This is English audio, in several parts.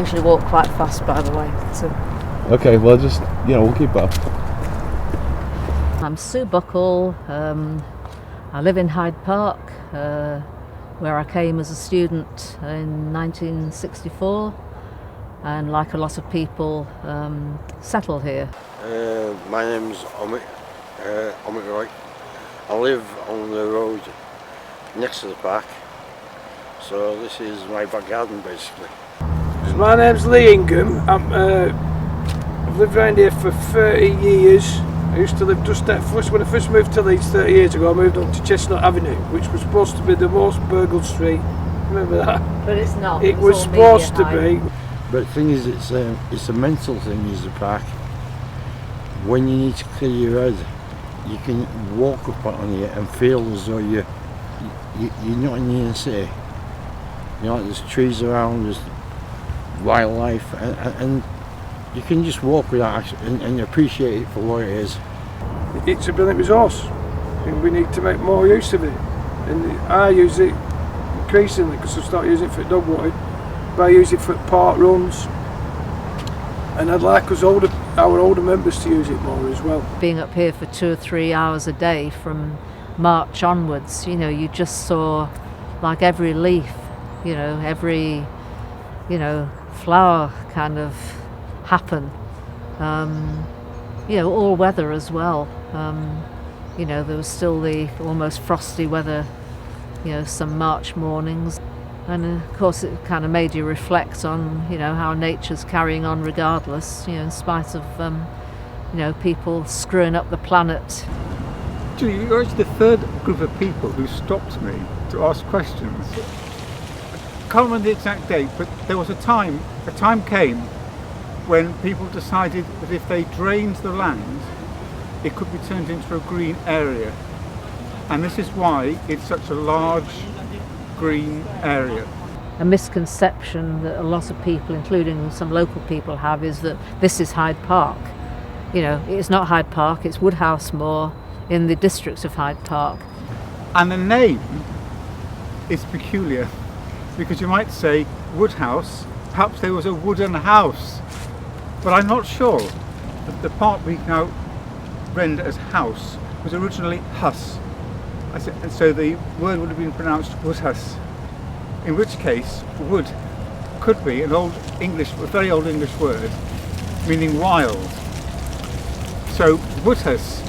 usually walk quite fast, by the way. So. Okay, well, just, we'll keep up. I'm Sue Buckle. I live in Hyde Park, where I came as a student in 1964, and like a lot of people, settled here. My name's Omid Roy. I live on the road next to the park, so this is my back garden basically. My name's Lee Ingham. I've lived around here for 30 years. I used to live just at first, when I first moved to Leeds 30 years ago, I moved on to Chestnut Avenue, which was supposed to be the most burgled street. Remember that? But it's not. It was supposed to be. But the thing is, it's a mental thing, is the park. When you need to clear your head, you can walk up on it and feel as though you're not in the inner city. There's trees around, there's wildlife, and you can just walk without and appreciate it for what it is. It's a brilliant resource, and we need to make more use of it. And I use it increasingly because I start using it for dog walking, but I use it for park runs, and I'd like our older members to use it more as well. Being up here for 2 or 3 hours a day from March onwards, you just saw like every leaf, every, flower kind of happen. All weather as well. There was still the almost frosty weather, some March mornings. And of course it kind of made you reflect on, how nature's carrying on regardless, in spite of, people screwing up the planet. Julie, you're actually the third group of people who stopped me to ask questions. I can't remember the exact date, but there was a time came when people decided that if they drained the land, it could be turned into a green area. And this is why it's such a large green area. A misconception that a lot of people, including some local people, have is that this is Hyde Park. It's not Hyde Park, it's Woodhouse Moor in the district of Hyde Park. And the name is peculiar, because you might say Woodhouse, perhaps there was a wooden house, but I'm not sure. The part we now render as house was originally hus, and so the word would have been pronounced Woodhouse, in which case wood could be an a very old English word meaning wild. So Woodhouse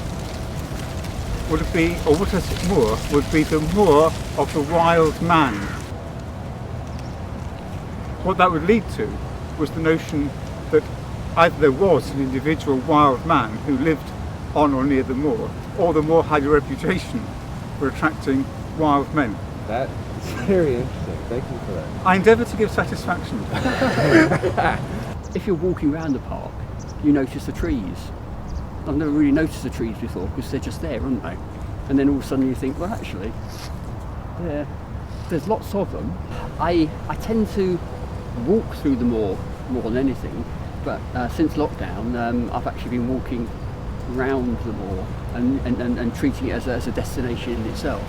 would be, or Woodhouse Moor would be the moor of the wild man. What that would lead to was the notion that either there was an individual wild man who lived on or near the moor, or the moor had a reputation for attracting wild men. That is very interesting. Thank you for that. I endeavour to give satisfaction. If you're walking around the park, you notice the trees. I've never really noticed the trees before because they're just there, aren't they? And then all of a sudden you think, well, actually, there's lots of them. I tend to walk through the moor more than anything, but since lockdown, I've actually been walking around the moor and treating it as a destination in itself.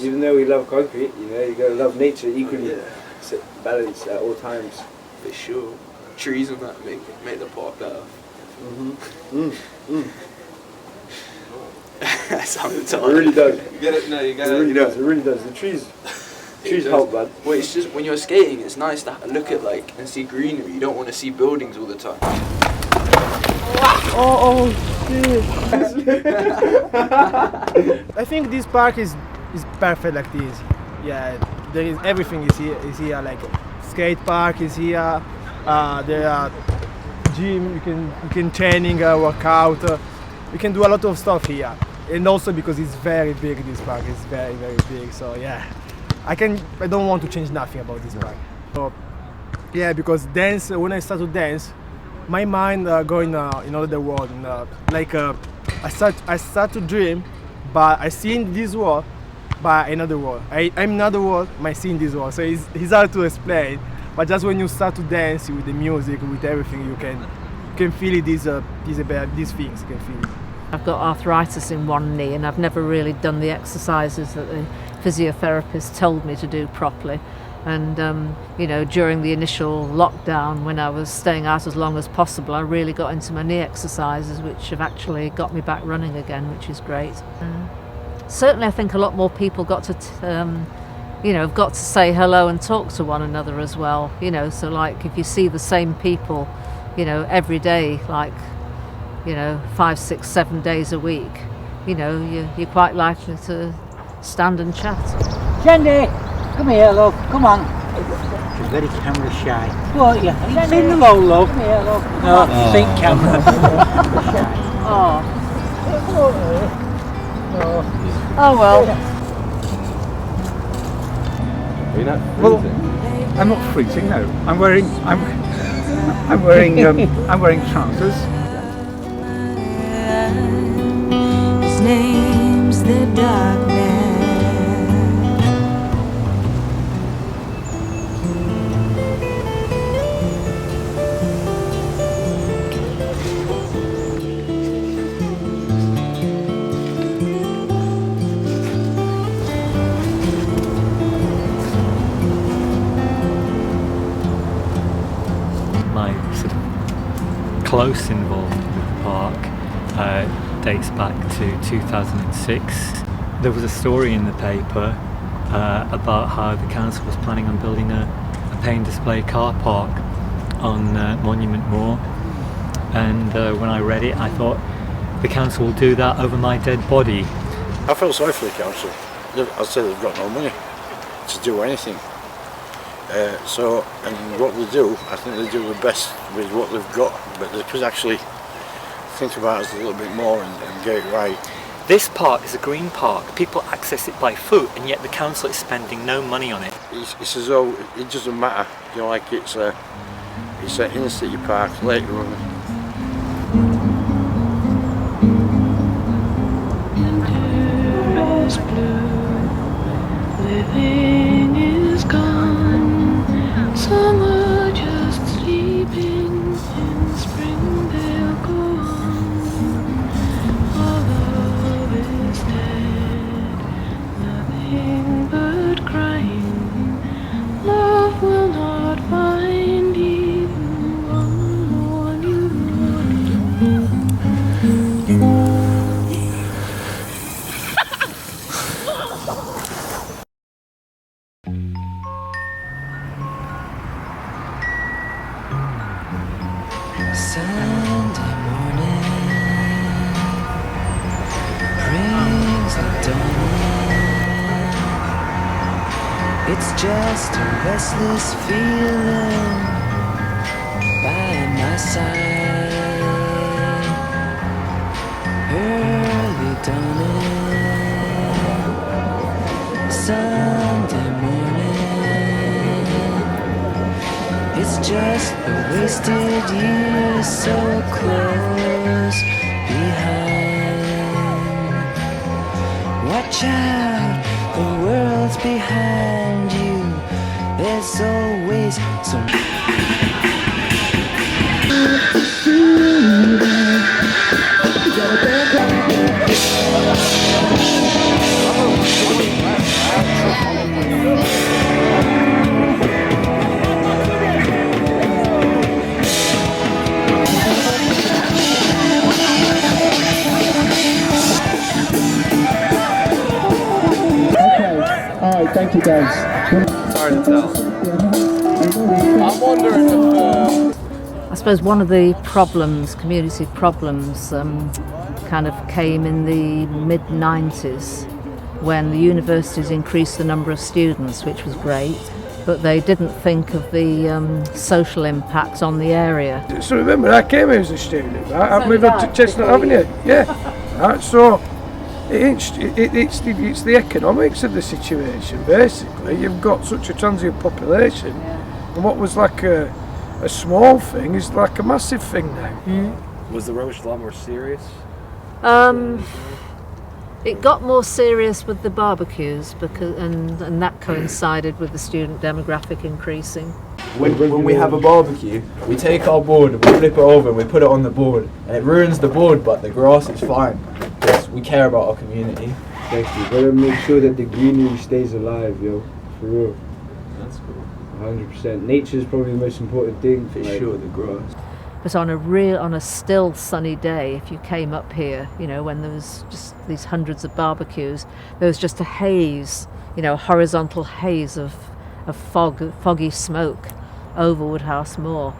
Even though we love concrete, you gotta love nature equally. Yeah. Balance at all times. For sure. Trees and that make the park better. That sounded tight. It really does. You get it? No, you get it. It really does. It really does. The trees help, man. Well, it's just when you're skating, it's nice to look at and see greenery. You don't want to see buildings all the time. Oh shit! I think this park is perfect like this. Yeah, there is everything is here. Like skate park is here. There are gym. You can training, work out. You can do a lot of stuff here. And also because it's very big. This park is very big. So yeah, I don't want to change nothing about this park. So yeah, because dance. When I start to dance, my mind going in another world. I start to dream, but I see in this world, but another world. I'm another world, I see in this world. So it's hard to explain. But just when you start to dance with the music, with everything, you can feel it. These things, you can feel it. I've got arthritis in one knee, and I've never really done the exercises that the physiotherapist told me to do properly. And you know, during the initial lockdown, when I was staying out as long as possible, I really got into my knee exercises, which have actually got me back running again, which is great. Certainly, I think a lot more people got to you know, have got to say hello and talk to one another as well. You know, so like if you see the same people, you know, every day, like, you know, 5, 6, 7 days a week, you know, you're quite likely to stand and chat. Jenny, come here, love. Come on. She's very camera shy. What are you? Are you saying hello, love? Come here, love. No, think camera. Oh. Oh well. Are you not Well, freezing? I'm not freezing. No, I'm wearing trousers. His name's the darkness. My sort of close involvement with the park dates back to 2006. There was a story in the paper about how the council was planning on building a pay and display car park on Monument Moor, and when I read it I thought the council will do that over my dead body. I feel sorry for the council. I said they've got no money to do anything. So, and what they do, I think they do the best with what they've got, but they could actually think about it a little bit more and get it right. This park is a green park. People access it by foot, and yet the council is spending no money on it. It's as though it doesn't matter, you know, like it's an inner city park later on. Living is gone. Summer just sleeping. In spring they'll go on. All love is dead. Nothing but crying. Love will not find even one more new one. Sunday morning brings the dawning. It's just a restless feeling by my side. Early dawning, Sunday morning. It's just a wasted year so close behind. Watch out, the world's behind you. There's always some. Alright, thank you guys. Hard to tell. I'm wondering if I suppose one of the problems, community problems, kind of came in the mid-90s when the universities increased the number of students, which was great, but they didn't think of the social impact on the area. So remember, I came here as a student, right? I've moved on to Chestnut Avenue, yeah. Right, so it's the economics of the situation, basically. You've got such a transient population, and what was like a small thing is like a massive thing now. was the rubbish a lot more serious? It got more serious with the barbecues because, and that coincided with the student demographic increasing. When we have a barbecue, we take our board and we flip it over and we put it on the board, and it ruins the board, but the grass is fine because we care about our community. Thank you. Better make sure that the greenery stays alive, yo. For real. That's cool. 100%. Nature's probably the most important thing. For sure, the grass. But on a still sunny day, if you came up here, you know, when there was just these hundreds of barbecues, there was just a haze, you know, a horizontal haze of foggy smoke over Woodhouse Moor.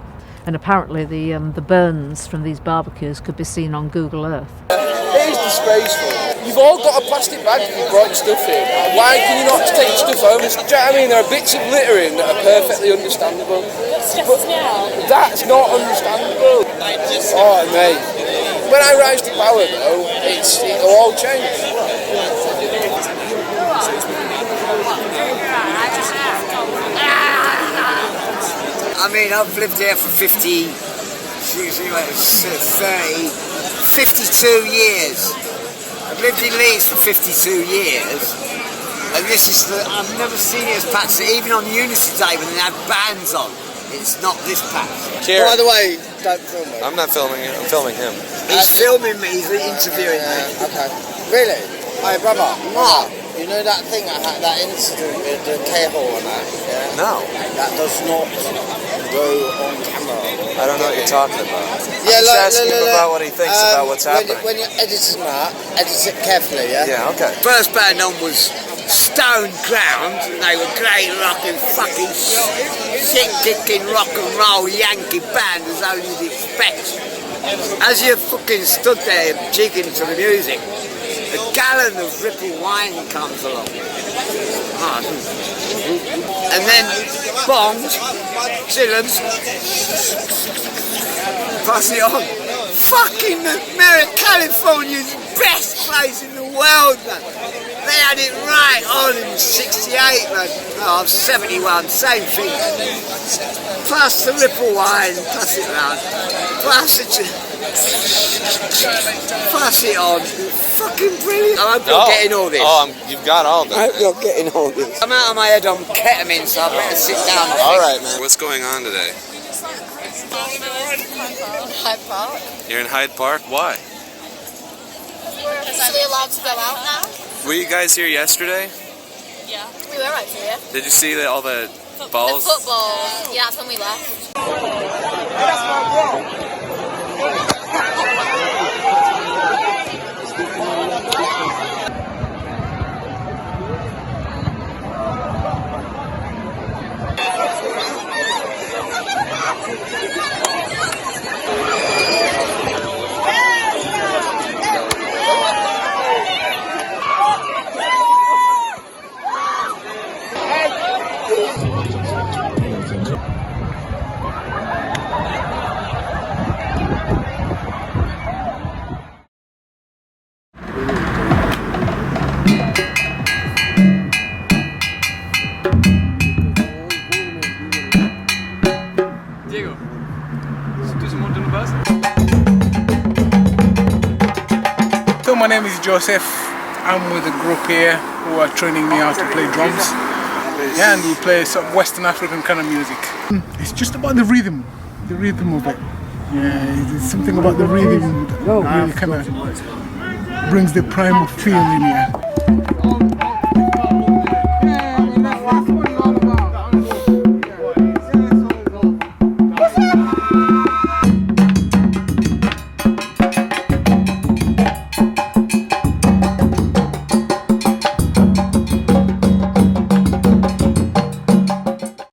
And apparently the burns from these barbecues could be seen on Google Earth. It is disgraceful. You've all got a plastic bag and you brought your stuff in. Why can you not just take your stuff home? Do you know what I mean? There are bits of littering that are perfectly understandable. But that's not understandable. Oh, mate. When I rise to power, though, it'll all change. I mean, I've lived here for 52 years. I've lived in Leeds for 52 years, and this is I've never seen it as patchy, even on Unity Day when they have bands on. It's not this patch. Cheers. By the way, don't film me. I'm not filming you, I'm filming him. He's filming me, he's interviewing me. Okay. Really? Hey, brother. What? You know that thing I had, that incident with the K-hole and that? Yeah? No. That does not go on camera. I don't know what you're talking about. Yeah, I'm just asking him about what he thinks about what's happening. When you're editing that, edit it carefully, yeah? Yeah, okay. First band on was Stone Ground, and they were great rocking, fucking shit-kicking rock and roll Yankee band as only you'd expect. As you fucking stood there jigging to the music, a gallon of Ripple wine comes along. And then bongs, chillins, pass it on. Fucking California's best place in the world, man. They had it right on in 68, man. Oh, I'm 71, same thing. Pass the Ripple wine, pass it round. Pass it on. Fucking brilliant. I hope you're getting all this. Oh, you've got all this. I hope you're getting all this. I'm out of my head on ketamine, so I better sit down. All right, man. What's going on today? Hyde Park. You're in Hyde Park? Why? We're officially allowed to go out now. Were you guys here yesterday? Yeah. We were actually here. Did you see all the balls? The football. Yeah, that's when we left. So my name is Joseph. I'm with a group here who are training me how to play drums. Yeah, and we play some Western African kind of music. It's just about the rhythm of it. Yeah, it's something about the rhythm that really kind of brings the primal feel in here.